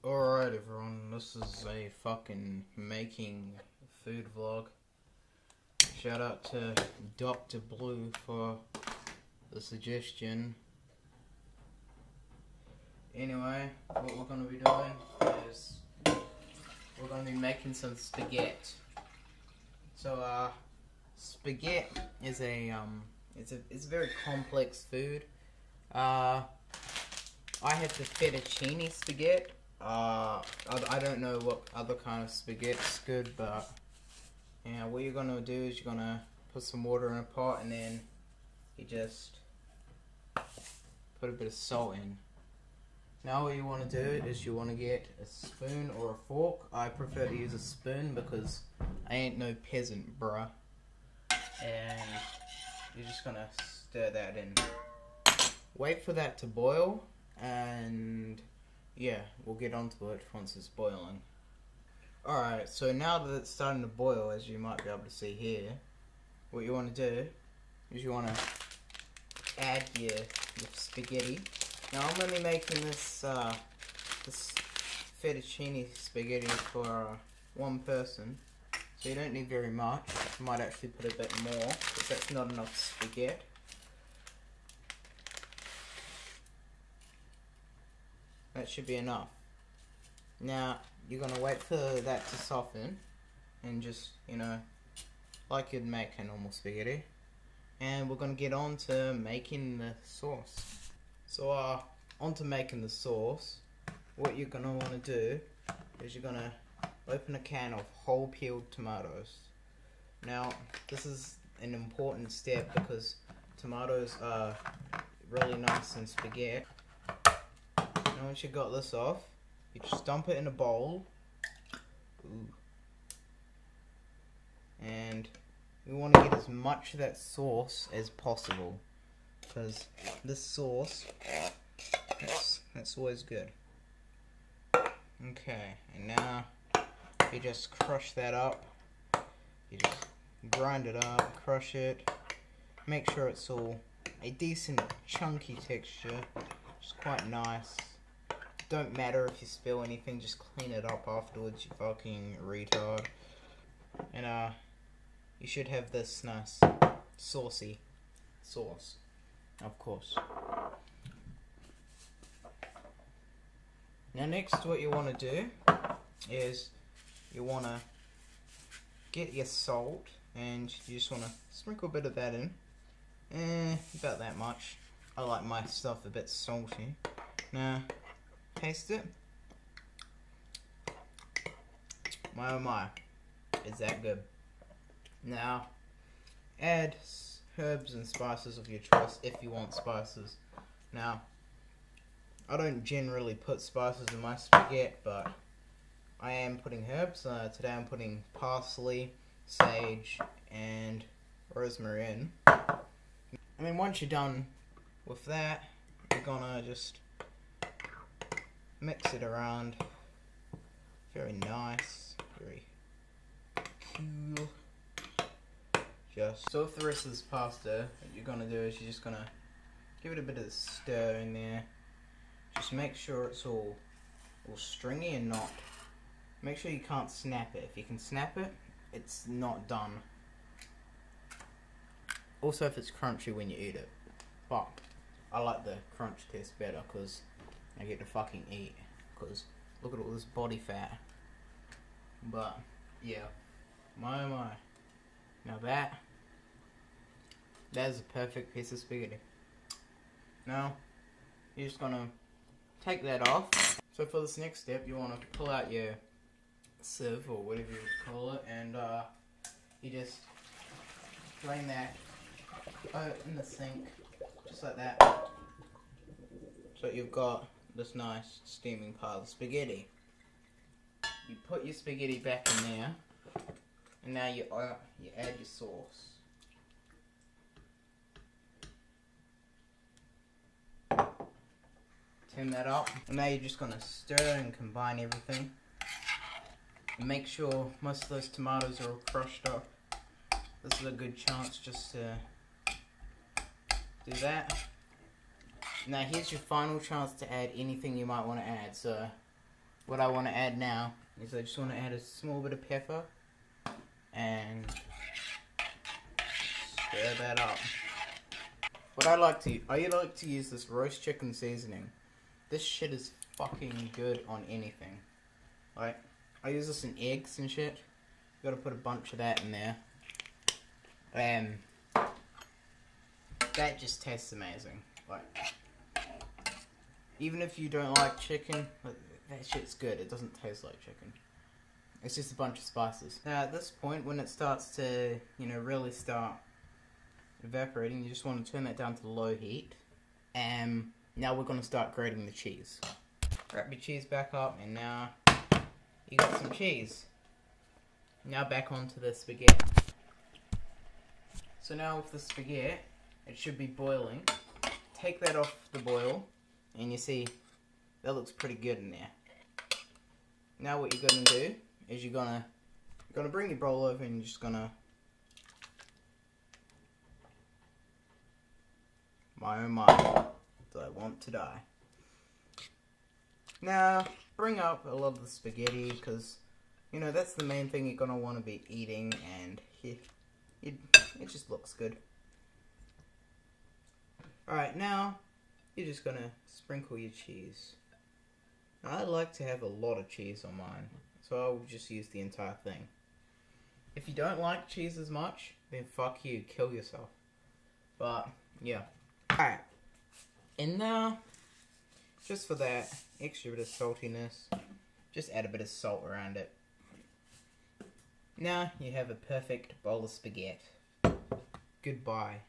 Alright everyone, this is a fucking making food vlog. Shout out to Dr. Blue for the suggestion. Anyway, what we're going to be doing is we're going to be making some spaghetti. So spaghetti is it's a very complex food. I have the fettuccine spaghetti. I don't know what other kind of spaghetti's good, but yeah, what you're gonna do is you're gonna put some water in a pot and then you just put a bit of salt in. Now what you want to do is you want to get a spoon or a fork. I prefer to use a spoon because I ain't no peasant, bruh. And you're just gonna stir that in. Wait for that to boil, and yeah, we'll get onto it once it's boiling. Alright, so now that it's starting to boil, as you might be able to see here, what you want to do is you want to add your spaghetti. Now I'm only making this this fettuccine spaghetti for one person, so you don't need very much. You might actually put a bit more, because that's not enough spaghetti. That should be enough. Now, you're going to wait for that to soften, and just, you know, like you'd make a normal spaghetti. And we're going to get on to making the sauce. So, on to making the sauce, what you're going to want to do is you're going to open a can of whole peeled tomatoes. Now, this is an important step because tomatoes are really nice in spaghetti. Now once you got this off, you just dump it in a bowl. Ooh. And we want to get as much of that sauce as possible, because this sauce, that's always good. Okay, and now you just crush that up. You just grind it up, crush it, make sure it's all a decent chunky texture, which is quite nice. Don't matter if you spill anything, just clean it up afterwards, you fucking retard. And you should have this nice saucy sauce, of course. Now next, what you want to do is you want to get your salt, and you just want to sprinkle a bit of that in. About that much. I like my stuff a bit salty. Now, taste it. My oh my, is that good. Now, add herbs and spices of your choice if you want spices. Now, I don't generally put spices in my spaghetti, but I am putting herbs. Today I'm putting parsley, sage, and rosemary in. I mean, once you're done with that, you're gonna just mix it around. Very nice, very cool. So with the rest of this pasta, what you're gonna do is you're just gonna give it a bit of a stir in there. Just make sure it's all stringy and not. Make sure you can't snap it. If you can snap it, it's not done. Also, if it's crunchy when you eat it. But I like the crunch taste better because I get to fucking eat. Because look at all this body fat. But yeah, my oh my. Now that is a perfect piece of spaghetti. Now you're just gonna take that off. So for this next step, you want to pull out your sieve or whatever you would call it, and you just drain that in the sink, just like that. So you've got this nice steaming pile of spaghetti. You put your spaghetti back in there, and now you add your sauce. Turn that up, and now you're just gonna stir and combine everything. And make sure most of those tomatoes are all crushed up. This is a good chance just to do that. Now here's your final chance to add anything you might want to add. So what I want to add now is I just want to add a small bit of pepper and stir that up. I like to use this roast chicken seasoning. This shit is fucking good on anything. Like, I use this in eggs and shit. Gotta put a bunch of that in there. And that just tastes amazing. Like, even if you don't like chicken, that shit's good. It doesn't taste like chicken. It's just a bunch of spices. Now at this point, when it starts to, really start evaporating, you just want to turn that down to low heat. And now we're going to start grating the cheese. Wrap your cheese back up, and now you got some cheese. Now back onto the spaghetti. So now with the spaghetti, it should be boiling. Take that off the boil, and you see that looks pretty good in there. Now what you're gonna do is you're gonna bring your bowl over, and you're just gonna, my oh my, do I want to die. Now bring up a lot of the spaghetti, because that's the main thing you're gonna want to be eating, and it just looks good. Alright, now you're just gonna sprinkle your cheese. Now, I like to have a lot of cheese on mine, so I'll just use the entire thing. If you don't like cheese as much, then fuck you, kill yourself. But, yeah. Alright, and now, just for that extra bit of saltiness, just add a bit of salt around it. Now you have a perfect bowl of spaghetti. Goodbye.